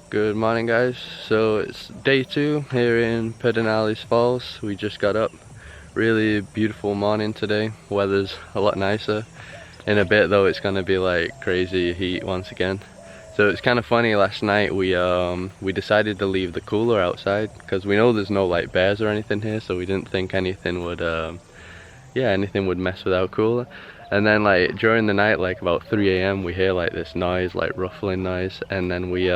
Good morning, guys. So it's day 2 here in Pedernales Falls. We just got up. Really beautiful morning today. Weather's a lot nicer. In a bit though, it's gonna be like crazy heat once again. So it's kind of funny, last night we decided to leave the cooler outside because we know there's no like bears or anything here, so we didn't think anything would anything would mess with our cooler. And then like during the night, like about 3 AM, we hear like this noise, like ruffling noise, and then we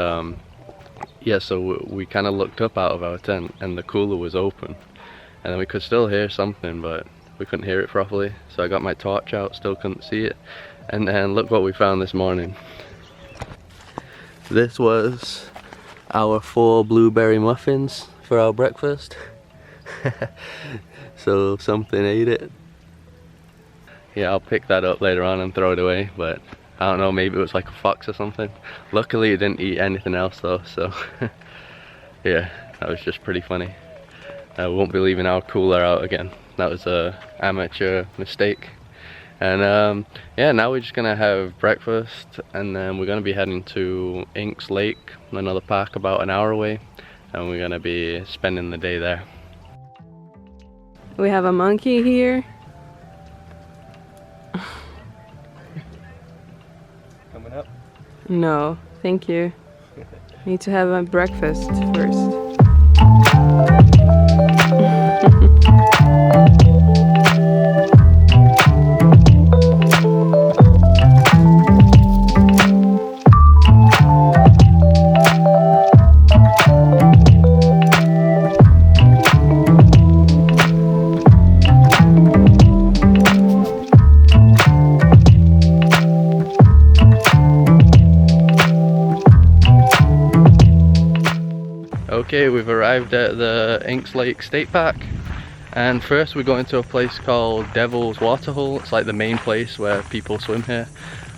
we kind of looked up out of our tent and the cooler was open, and then we could still hear something but we couldn't hear it properly. So I got my torch out, still couldn't see it, and then look what we found this morning. This was our 4 blueberry muffins for our breakfast. So something ate it. Yeah, I'll pick that up later on and throw it away, but I don't know, maybe it was like a fox or something. Luckily it didn't eat anything else though, so yeah, that was just pretty funny. We won't be leaving our cooler out again. That was a amateur mistake. And yeah, now we're just gonna have breakfast and then we're gonna be heading to Inks Lake, another park about an hour away, and we're gonna be spending the day there. We have a monkey here. Coming up? No, thank you. Need to have a breakfast first. Okay, we've arrived at the Inks Lake State Park, and first we're going to a place called Devil's Waterhole. It's like the main place where people swim here.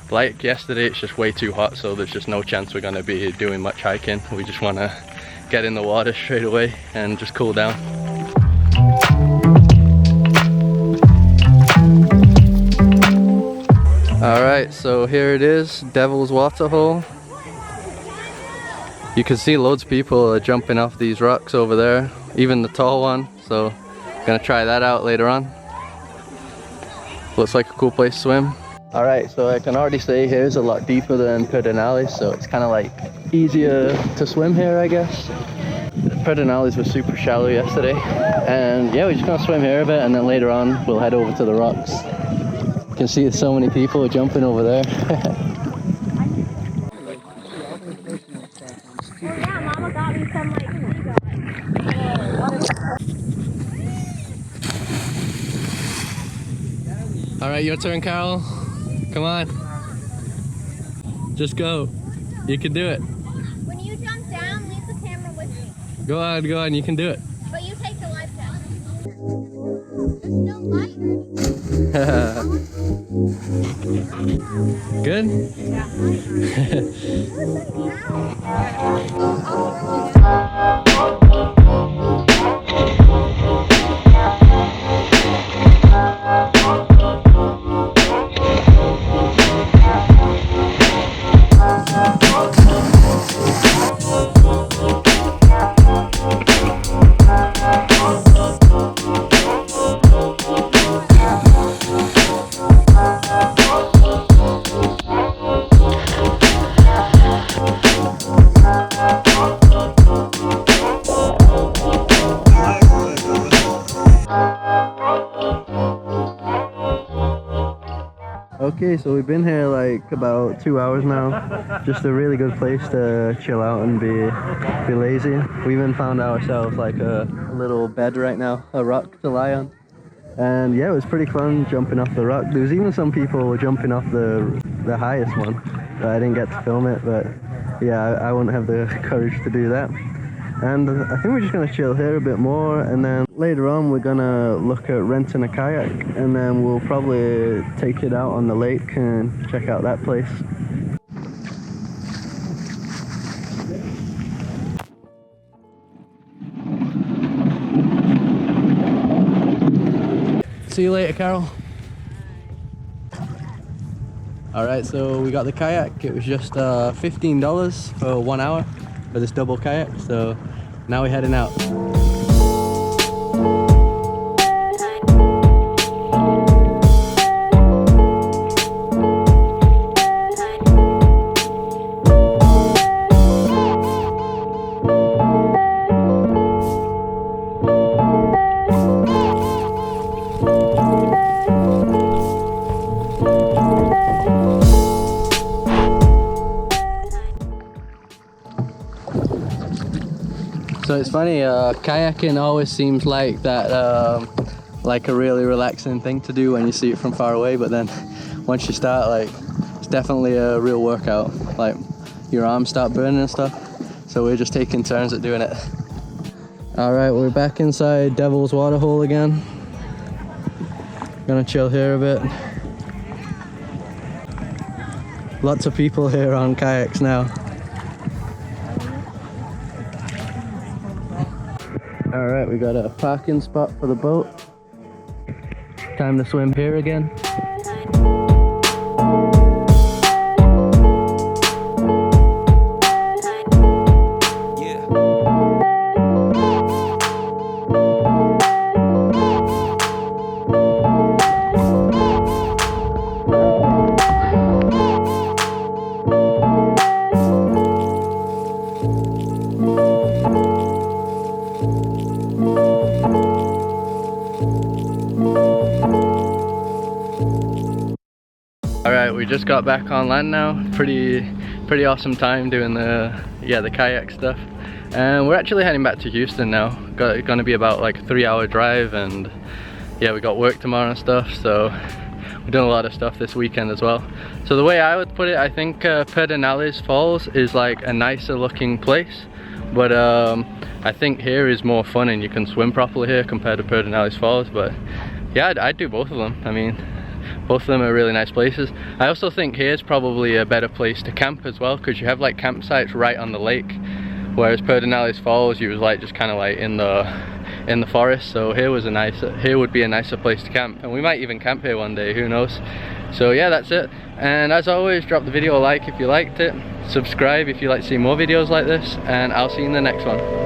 Like yesterday, it's just way too hot, so there's just no chance we're going to be doing much hiking. We just want to get in the water straight away and just cool down. Alright, so here it is, Devil's Waterhole. You can see loads of people are jumping off these rocks over there, even the tall one, so gonna try that out later on. Looks like a cool place to swim. Alright, so I can already say here's a lot deeper than Pedernales, so it's kind of like easier to swim here, I guess. Pedernales was super shallow yesterday, and yeah, we're just gonna swim here a bit and then later on we'll head over to the rocks. You can see there's so many people jumping over there. Alright, your turn, Carol. Come on. Just go. You can do it. When you jump down, leave the camera with me. Go on, you can do it. But you take the life jacket. There's no light. Good? Okay, so we've been here like about 2 hours now. Just a really good place to chill out and be lazy. We even found ourselves like a little bed right now, a rock to lie on. And yeah, it was pretty fun jumping off the rock. There was even some people jumping off the highest one. I didn't get to film it, but yeah, I wouldn't have the courage to do that. And I think we're just going to chill here a bit more, and then later on we're going to look at renting a kayak, and then we'll probably take it out on the lake and check out that place. See you later, Carol. Alright, so we got the kayak. It was just $15 for 1 hour. for this double kayak. So now we're heading out. So it's funny, kayaking always seems like that, like a really relaxing thing to do when you see it from far away, but then once you start, like, it's definitely a real workout. Like, your arms start burning and stuff. So we're just taking turns at doing it. All right, we're back inside Devil's Waterhole again. Gonna chill here a bit. Lots of people here on kayaks now. All right, we got a parking spot for the boat. Time to swim here again. Alright, we just got back on land now. Pretty awesome time doing the kayak stuff. And we're actually heading back to Houston now. Gonna be about like a 3-hour drive, and yeah, we got work tomorrow and stuff, so we've done a lot of stuff this weekend as well. So the way I would put it, I think Pedernales Falls is like a nicer looking place, but I think here is more fun and you can swim properly here compared to Pedernales Falls. But yeah, I'd do both of them. I mean, both of them are really nice places. I also think here's probably a better place to camp as well, because you have like campsites right on the lake, whereas Pedernales Falls you was like just kind of like in the forest. So here would be a nicer place to camp, and we might even camp here one day, who knows. So yeah, that's it. And as always, drop the video a like if you liked it, subscribe if you like to see more videos like this, and I'll see you in the next one.